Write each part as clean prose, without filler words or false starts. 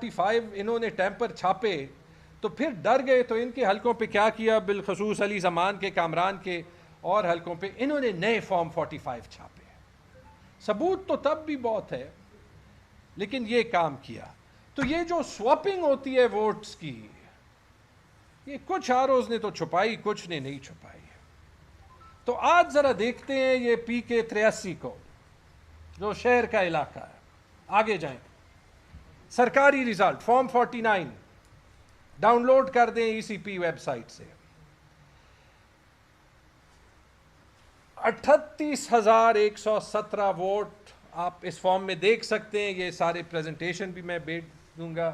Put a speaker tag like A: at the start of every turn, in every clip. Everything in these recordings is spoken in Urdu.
A: 45 انہوں نے ٹیمپر چھاپے تو پھر ڈر گئے تو ان کے حلقوں پہ کیا کیا، بالخصوص علی زمان کے، کامران کے اور حلقوں پہ انہوں نے نئے فارم 45 چھاپے. ثبوت تو تب بھی بہت ہے لیکن یہ کام کیا. تو یہ جو سواپنگ ہوتی ہے ووٹس کی، یہ کچھ آروز نے تو چھپائی، کچھ نے نہیں چھپائی. تو آج ذرا دیکھتے ہیں یہ پی کے 83 کو، جو شہر کا علاقہ ہے. آگے جائیں. سرکاری ریزلٹ فارم 49 ڈاؤن لوڈ کر دیں ای سی پی ویب سائٹ سے. 38,117 ووٹ آپ اس فارم میں دیکھ سکتے ہیں. یہ سارے پریزنٹیشن بھی میں بھیج دوں گا.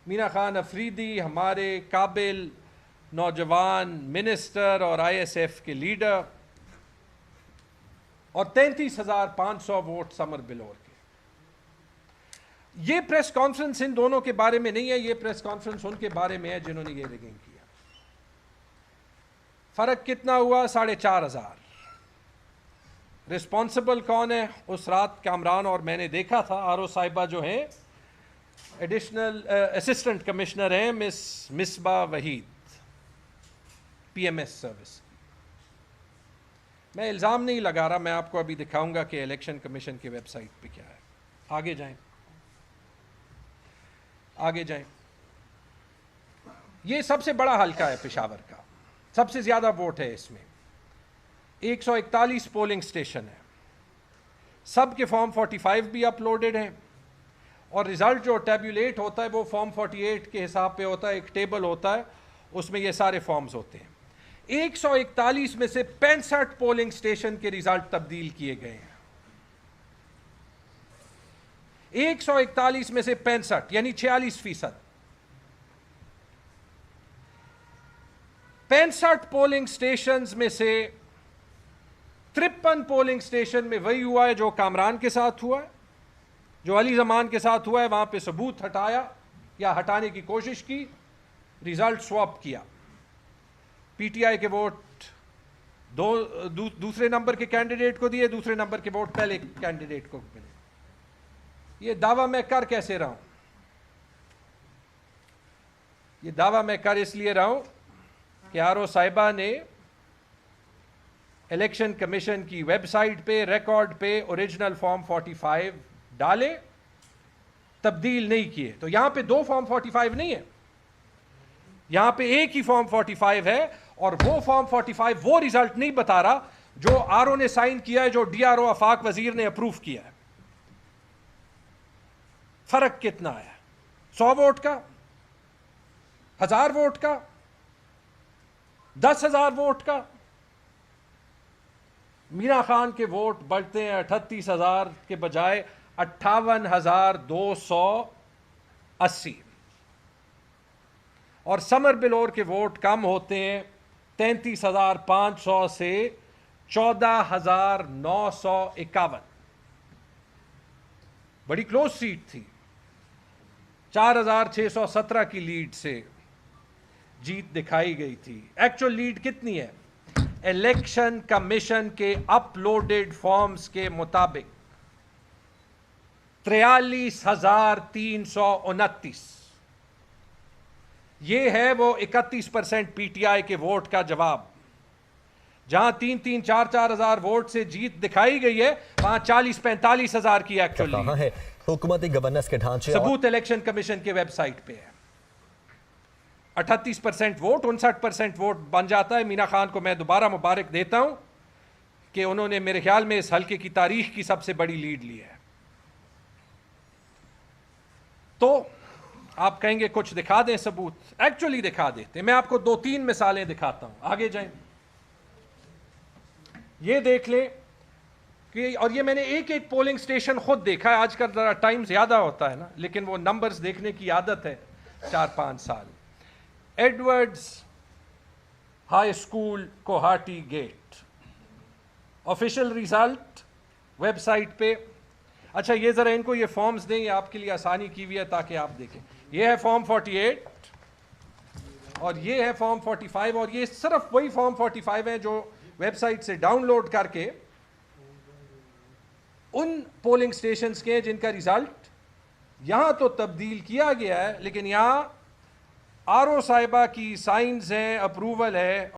A: مینا خان افریدی ہمارے قابل نوجوان منسٹر اور آئی ایس ایف کے لیڈر، اور 33,500 ووٹ سمر بلور کے. یہ پریس کانفرنس ان دونوں کے بارے میں نہیں ہے، یہ پریس کانفرنس ان کے بارے میں ہے جنہوں نے یہ ریگنگ کیا. فرق کتنا ہوا؟ 4,500. رسپانسبل کون ہے؟ اس رات کامران اور میں نے دیکھا تھا. آر او صاحبہ جو ہیں ایڈیشنل اسسٹنٹ کمشنر ہیں، miss Misbah Waheed, P M S service. میں الزام نہیں لگا رہا، میں آپ کو ابھی دکھاؤں گا کہ الیکشن کمیشن کی ویب سائٹ پہ کیا ہے. آگے جائیں، آگے جائیں. یہ سب سے بڑا حلقہ ہے پشاور کا، سب سے زیادہ ووٹ ہے اس میں. 141 پولنگ سٹیشن ہے. سب کے فارم 45 بھی اپلوڈڈ ہیں، اور ریزلٹ جو ٹیبولیٹ ہوتا ہے وہ فارم 48 کے حساب پہ ہوتا ہے. ایک ٹیبل ہوتا ہے، اس میں یہ سارے فارمز ہوتے ہیں. 141 میں سے 65 پولنگ سٹیشن کے ریزلٹ تبدیل کیے گئے ہیں. 141 میں سے 65 یعنی 46%. 65 پولنگ سٹیشنز میں سے 53 پولنگ سٹیشن میں وہی ہوا ہے جو کامران کے ساتھ ہوا ہے، جو علی زمان کے ساتھ ہوا ہے. وہاں پہ ثبوت ہٹایا یا ہٹانے کی کوشش کی، ریزلٹ سواپ کیا. پی ٹی آئی کے ووٹ دوسرے نمبر کے کینڈیڈیٹ کو دیے، دوسرے نمبر کے ووٹ پہلے کینڈیڈیٹ کو ملے. یہ دعویٰ میں کر کیسے رہا ہوں؟ یہ دعویٰ میں کر اس لیے رہا ہوں کہ آر او صاحبہ نے الیکشن کمیشن کی ویب سائٹ پہ ریکارڈ پہ اوریجنل فارم 45 ڈالے، تبدیل نہیں کیے. تو یہاں پہ 2 فارم 45 نہیں ہے، یہاں پہ ایک ہی فارم 45 ہے. اور وہ فارم 45 وہ ریزلٹ نہیں بتا رہا جو آر او نے سائن کیا ہے، جو ڈی آر او آفاق وزیر نے اپروو کیا ہے. فرق کتنا ہے؟ 100 ووٹ کا، 1000 ووٹ کا، 10,000 ووٹ کا. مینا خان کے ووٹ بڑھتے ہیں 38,000 کے بجائے 58,280، اور سمر بلور کے ووٹ کم ہوتے ہیں 33,500 سے 14,951. بڑی کلوز سیٹ تھی. 4,617 کی لیڈ سے جیت دکھائی گئی تھی. ایکچوئل لیڈ کتنی ہے؟ الیکشن کمیشن کے اپلوڈڈ فارمز کے مطابق 43,329. یہ ہے وہ 31% پی ٹی آئی کے ووٹ کا جواب. جہاں 3,000 4,000 ووٹ سے جیت دکھائی گئی ہے، وہاں 40,000-45,000 کی ایکچوئل لیڈ ہے.
B: حکومتی گورننس کے ڈھانچے
A: ثبوت الیکشن کمیشن کے ویب سائٹ پہ ہے. 38% ووٹ 59% ووٹ بن جاتا ہے. مینا خان کو میں دوبارہ مبارک دیتا ہوں کہ انہوں نے میرے خیال میں اس حلقے کی تاریخ کی سب سے بڑی لیڈ لی ہے. تو آپ کہیں گے کچھ دکھا دیں ثبوت، ایکچولی دکھا دیتے. میں آپ کو 2-3 مثالیں دکھاتا ہوں. آگے جائیں. یہ دیکھ لیں کہ، اور یہ میں نے ایک ایک پولنگ سٹیشن خود دیکھا ہے. آج کل ذرا ٹائم زیادہ ہوتا ہے نا، لیکن وہ نمبرز دیکھنے کی عادت ہے 4-5 سال. Edwards high school Kohati gate, official result website پہ. اچھا یہ ذرا ان کو یہ فارمز دیں، یہ آپ کے لیے آسانی کی ہوئی ہے تاکہ آپ دیکھیں. یہ ہے فارم 48 اور یہ ہے فارم 45، اور یہ صرف وہی فارم 45 ہیں جو ویب سائٹ سے ڈاؤن لوڈ کر کے ان پولنگ سٹیشنز کے جن کا ریزلٹ یہاں تو تبدیل کیا گیا ہے لیکن یہاں آر او صاحبہ کی سائنز ہیں، اپروول ہے